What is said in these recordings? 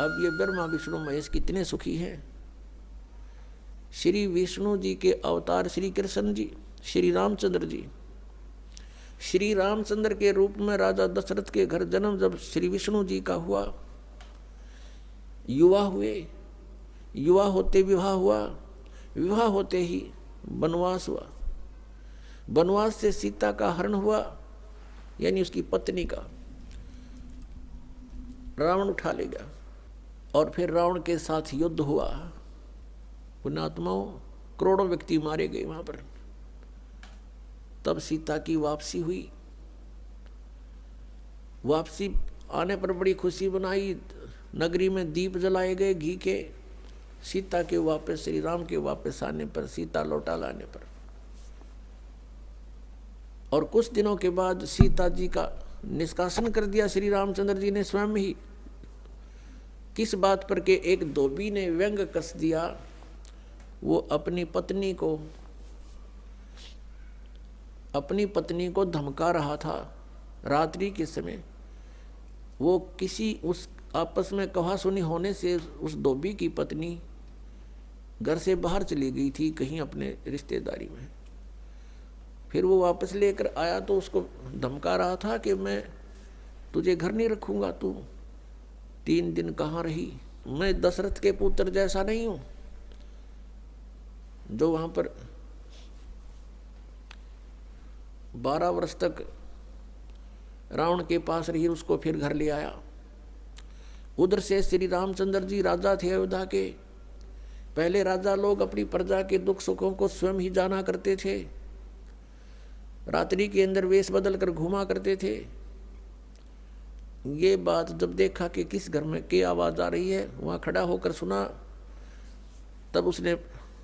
अब ये ब्रह्मा विष्णु महेश कितने सुखी हैं। श्री विष्णु जी के अवतार श्री कृष्ण जी, श्री रामचंद्र जी, श्री रामचंद्र के रूप में राजा दशरथ के घर जन्म जब श्री विष्णु जी का हुआ, युवा हुए, युवा होते विवाह हुआ, विवाह होते ही वनवास हुआ, वनवास से सीता का हरण हुआ, यानी उसकी पत्नी का रावण उठा ले गया, और फिर रावण के साथ युद्ध हुआ। पुण्यात्माओं, करोड़ों व्यक्ति मारे गए वहां पर। तब सीता की वापसी हुई। वापसी आने पर बड़ी खुशी बनाई, नगरी में दीप जलाए गए घी के। सीता के वापस, श्री राम के वापस आने पर, सीता लौटा लाने पर, और कुछ दिनों के बाद सीता जी का निष्कासन कर दिया श्री रामचंद्र जी ने स्वयं ही। किस बात पर के एक धोबी ने व्यंग कस दिया, वो अपनी पत्नी को धमका रहा था रात्रि के समय। वो किसी उस आपस में कहा सुनी होने से उस धोबी की पत्नी घर से बाहर चली गई थी कहीं अपने रिश्तेदारी में। फिर वो वापस लेकर आया तो उसको धमका रहा था कि मैं तुझे घर नहीं रखूंगा, तू 3 दिन कहाँ रही, मैं दशरथ के पुत्र जैसा नहीं हूं जो वहां पर 12 वर्ष तक रावण के पास रही, उसको फिर घर ले आया। उधर से श्री रामचंद्र जी राजा थे अयोध्या के। पहले राजा लोग अपनी प्रजा के दुख सुखों को स्वयं ही जाना करते थे, रात्रि के अंदर वेश बदल कर घूमा करते थे। ये बात जब देखा कि किस घर में क्या आवाज आ रही है, वहां खड़ा होकर सुना, तब उसने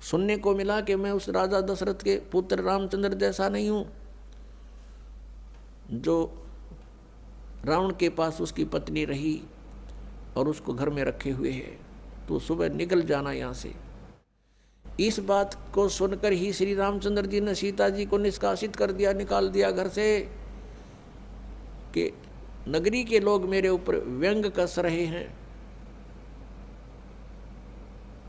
सुनने को मिला कि मैं उस राजा दशरथ के पुत्र रामचंद्र जैसा नहीं हूं जो रावण के पास उसकी पत्नी रही और उसको घर में रखे हुए है, तो सुबह निकल जाना यहाँ से। इस बात को सुनकर ही श्री रामचंद्र जी ने सीता जी को निष्कासित कर दिया, निकाल दिया घर से, कि नगरी के लोग मेरे ऊपर व्यंग कस रहे हैं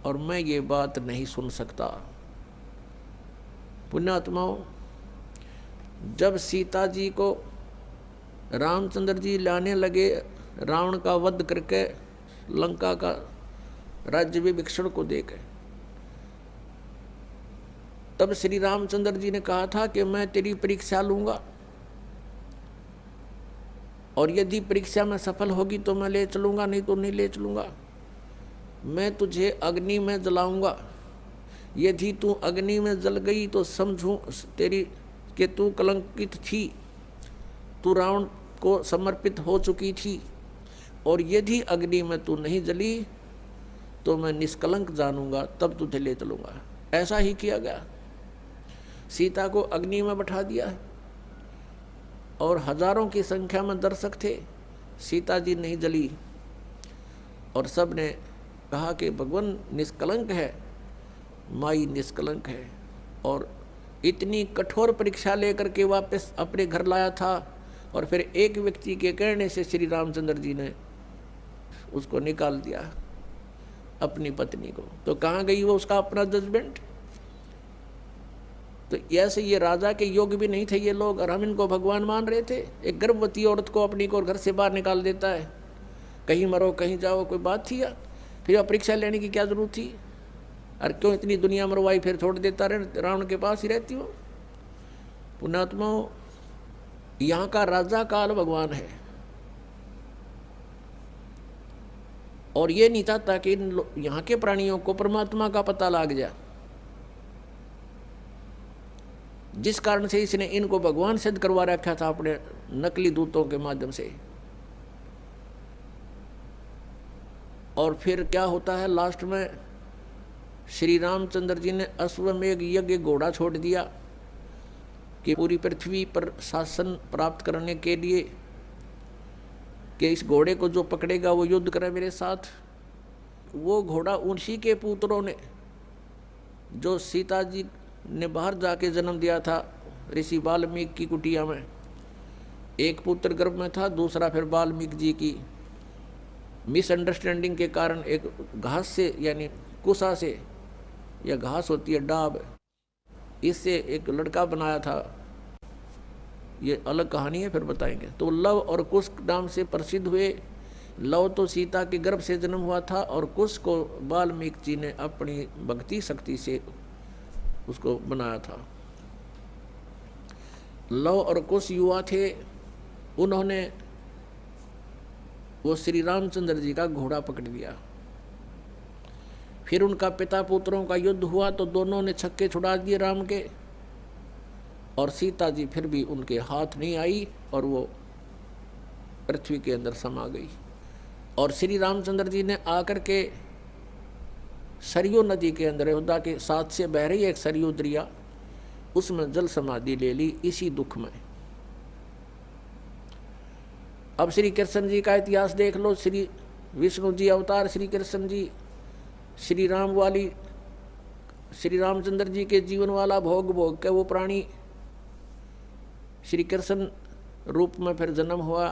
और मैं ये बात नहीं सुन सकता। पुण्यात्माओं, जब सीता जी को रामचंद्र जी लाने लगे रावण का वध करके, लंका का राज्य विभीषण को देकर, तब श्री रामचंद्र जी ने कहा था कि मैं तेरी परीक्षा लूंगा और यदि परीक्षा में सफल होगी तो मैं ले चलूंगा, नहीं तो नहीं ले चलूंगा। मैं तुझे अग्नि में जलाऊंगा, यदि तू अग्नि में जल गई तो समझूं तेरी कि तू कलंकित थी, तू रावण को समर्पित हो चुकी थी, और यदि अग्नि में तू नहीं जली तो मैं निष्कलंक जानूंगा, तब तुझे ले चलूंगा। ऐसा ही किया गया। सीता को अग्नि में बैठा दिया और हजारों की संख्या में दर्शक थे। सीता जी नहीं जली और सब ने कहा कि भगवान निष्कलंक है, माई निष्कलंक है, और इतनी कठोर परीक्षा लेकर के वापस अपने घर लाया था। और फिर एक व्यक्ति के कहने से श्री रामचंद्र जी ने उसको निकाल दिया, अपनी पत्नी को। तो कहाँ गई वो उसका अपना जजमेंट? तो ऐसे ये राजा के योग भी नहीं थे ये लोग, और हम इनको भगवान मान रहे थे। एक गर्भवती औरत को अपनी को घर से बाहर निकाल देता है, कहीं मरो कहीं जाओ, कोई बात थी या? फिर परीक्षा लेने की क्या जरूरत थी? और क्यों इतनी दुनिया मरवाई, फिर छोड़ देता रहे, रावण के पास ही रहती हो। पुण्यात्माओं, यहाँ का राजा काल भगवान है, और ये नहीं चाहता कि यहाँ के प्राणियों को परमात्मा का पता लग जाए, जिस कारण से इसने इनको भगवान सिद्ध करवा रखा था अपने नकली दूतों के माध्यम से। और फिर क्या होता है लास्ट में, श्री रामचंद्र जी ने अश्वमेघ यज्ञ घोड़ा छोड़ दिया कि पूरी पृथ्वी पर शासन प्राप्त करने के लिए, कि इस घोड़े को जो पकड़ेगा वो युद्ध करे मेरे साथ। वो घोड़ा उसी के पुत्रों ने, जो सीता जी ने बाहर जाके जन्म दिया था ऋषि वाल्मीकि की कुटिया में, एक पुत्र गर्भ में था, दूसरा फिर वाल्मीकि जी की मिसअंडरस्टैंडिंग के कारण एक घास से यानी कुसा से, या घास होती है डाब, इससे एक लड़का बनाया था। ये अलग कहानी है, फिर बताएंगे। तो लव और कुश नाम से प्रसिद्ध हुए। लव तो सीता के गर्भ से जन्म हुआ था और कुश को वाल्मीकि जी ने अपनी भक्ति शक्ति से उसको बनाया था। लव और कुश युवा थे, उन्होंने वो श्री रामचंद्र जी का घोड़ा पकड़ लिया। फिर उनका पिता पुत्रों का युद्ध हुआ तो दोनों ने छक्के छुड़ा दिए राम के, और सीता जी फिर भी उनके हाथ नहीं आई और वो पृथ्वी के अंदर समा गई। और श्री रामचंद्र जी ने आकर के सरयू नदी के अंदर, अयोध्या के साथ से बह रही एक सरयू दरिया, उसमें जल समाधि ले ली इसी दुख में। अब श्री कृष्ण जी का इतिहास देख लो। श्री विष्णु जी अवतार श्री कृष्ण जी, श्री राम वाली, श्री रामचंद्र जी के जीवन वाला भोग भोग के वो प्राणी श्री कृष्ण रूप में फिर जन्म हुआ।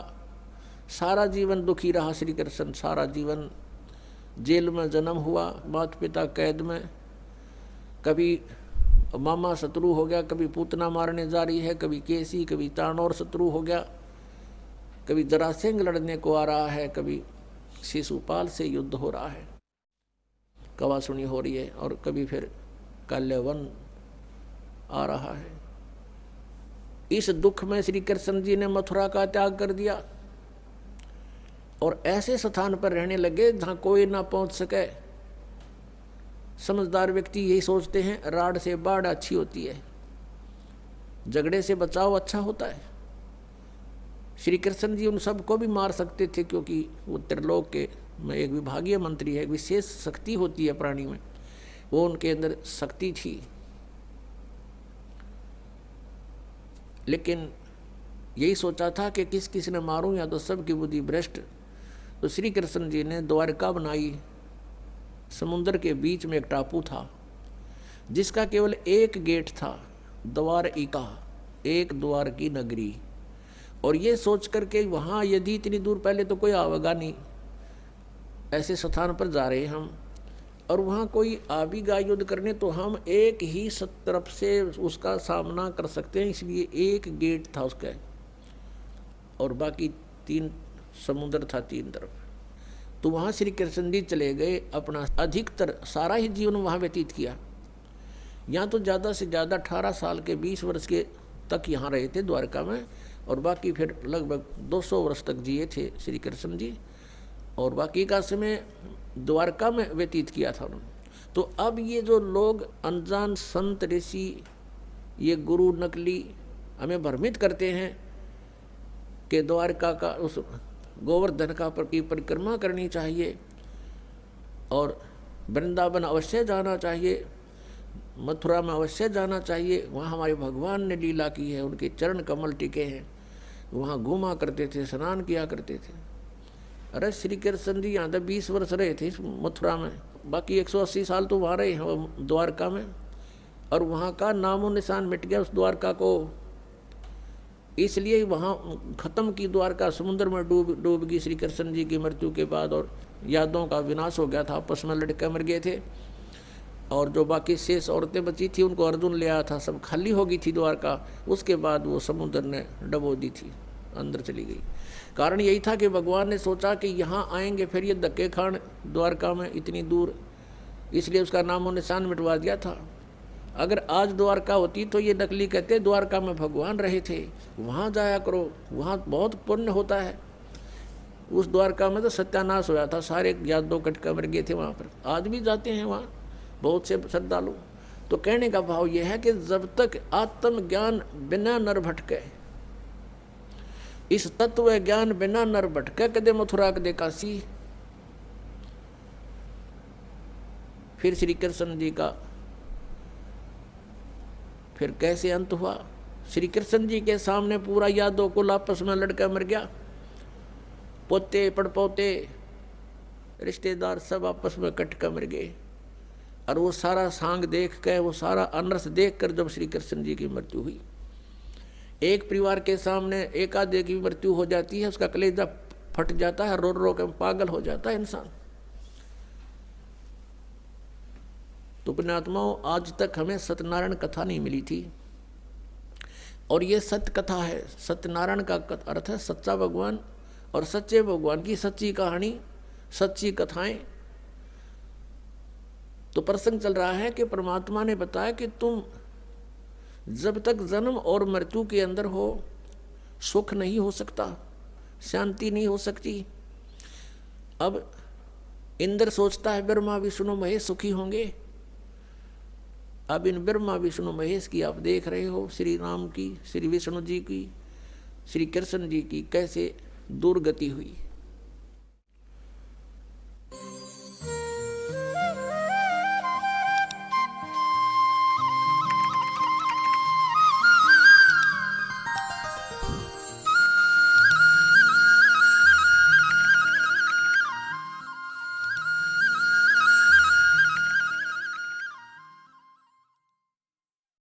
सारा जीवन दुखी रहा श्री कृष्ण, सारा जीवन जेल में जन्म हुआ, माता पिता कैद में, कभी मामा शत्रु हो गया, कभी पूतना मारने जा रही है, कभी केसी, कभी तानौर शत्रु हो गया, कभी जरासेंग लड़ने को आ रहा है, कभी शिशुपाल से युद्ध हो रहा है, कवासुनी हो रही है, और कभी फिर काल्यवन आ रहा है। इस दुख में श्री कृष्ण जी ने मथुरा का त्याग कर दिया और ऐसे स्थान पर रहने लगे जहाँ कोई ना पहुँच सके। समझदार व्यक्ति यही सोचते हैं, राड़ से बाढ़ अच्छी होती है, झगड़े से बचाव अच्छा होता है। श्री कृष्ण जी उन सबको भी मार सकते थे, क्योंकि वो त्रिलोक के में एक विभागीय मंत्री है, विशेष शक्ति होती है प्राणी में, वो उनके अंदर शक्ति थी। लेकिन यही सोचा था कि किस किस ने मारूं, या तो सबकी बुद्धि भ्रष्ट। तो श्री कृष्ण जी ने द्वारका बनाई। समुद्र के बीच में एक टापू था जिसका केवल एक गेट था, द्वारिका, एक द्वार की नगरी। और ये सोच करके वहाँ यदि इतनी दूर, पहले तो कोई आवेगा नहीं, ऐसे स्थान पर जा रहे हम, और वहाँ कोई आ भी गया युद्ध करने तो हम एक ही तरफ से उसका सामना कर सकते हैं, इसलिए एक गेट था उसका, और बाकी 3 समुद्र था 3 तरफ। तो वहाँ श्री कृष्ण जी चले गए, अपना अधिकतर सारा ही जीवन वहाँ व्यतीत किया। यहाँ तो ज़्यादा से ज़्यादा 18 साल के 20 वर्ष के तक यहाँ रहे थे द्वारका में, और बाकी फिर लगभग 200 वर्ष तक जिए थे श्री कृष्ण जी, और बाकी का समय द्वारका में व्यतीत किया था उन्होंने। तो अब ये जो लोग अनजान संत ऋषि, ये गुरु नकली हमें भ्रमित करते हैं कि द्वारका का उस गोवर्धन का की परिक्रमा करनी चाहिए और वृंदावन अवश्य जाना चाहिए, मथुरा में अवश्य जाना चाहिए, वहाँ हमारे भगवान ने लीला की है, उनके चरण कमल टिके हैं, वहाँ घूमा करते थे, स्नान किया करते थे। अरे श्री कृष्ण जी यहाँ तक 20 वर्ष रहे थे मथुरा में, बाकी 180 साल तो वहाँ रहे हैं द्वारका में, और वहाँ का नामो निशान मिट गया उस द्वारका को। इसलिए वहाँ खत्म की द्वारका, समुद्र में डूब गई श्री कृष्ण जी की मृत्यु के बाद, और यादों का विनाश हो गया था, आपस में लड़के मर गए थे, और जो बाकी शेष औरतें बची थी उनको अर्जुन ले आया था, सब खाली हो गई थी द्वारका। उसके बाद वो समुद्र ने डबो दी थी, अंदर चली गई। कारण यही था कि भगवान ने सोचा कि यहाँ आएंगे फिर ये धक्के खान द्वारका में इतनी दूर, इसलिए उसका नामो निशान मिटवा दिया था। अगर आज द्वारका होती तो ये नकली कहते द्वारका में भगवान रहे थे, वहाँ जाया करो, वहाँ बहुत पुण्य होता है। उस द्वारका में तो सत्यानाश होया था, सारे यादव कटका मर गए थे वहाँ पर। आज भी जाते हैं वहाँ बहुत से श्रद्धालु। तो कहने का भाव यह है कि जब तक आत्मज्ञान बिना नर भटके, इस तत्व ज्ञान बिना नर भटके, कदे मथुरा कदे काशी। फिर श्री कृष्ण जी का फिर कैसे अंत हुआ? श्री कृष्ण जी के सामने पूरा यादव कुल आपस में लड़का मर गया, पोते पड़पोते रिश्तेदार सब आपस में कट कर मर गए। और वो सारा सांग देख कर, वो सारा अनर्थ देख कर जब श्री कृष्ण जी की मृत्यु हुई, एक परिवार के सामने एकाध की मृत्यु हो जाती है, उसका कलेजा फट जाता है, रो रो के पागल हो जाता है इंसान। तो पुण्यात्माओं, आज तक हमें सत्यनारायण कथा नहीं मिली थी, और ये सत्य कथा है। सत्यनारायण का अर्थ है सच्चा भगवान, और सच्चे भगवान की सच्ची कहानी, सच्ची कथाएं। तो प्रसंग चल रहा है कि परमात्मा ने बताया कि तुम जब तक जन्म और मृत्यु के अंदर हो, सुख नहीं हो सकता, शांति नहीं हो सकती। अब इंद्र सोचता है ब्रह्मा विष्णु महेश सुखी होंगे। अब इन ब्रह्मा विष्णु महेश की आप देख रहे हो, श्री राम की, श्री विष्णु जी की, श्री कृष्ण जी की कैसे दुर्गति हुई।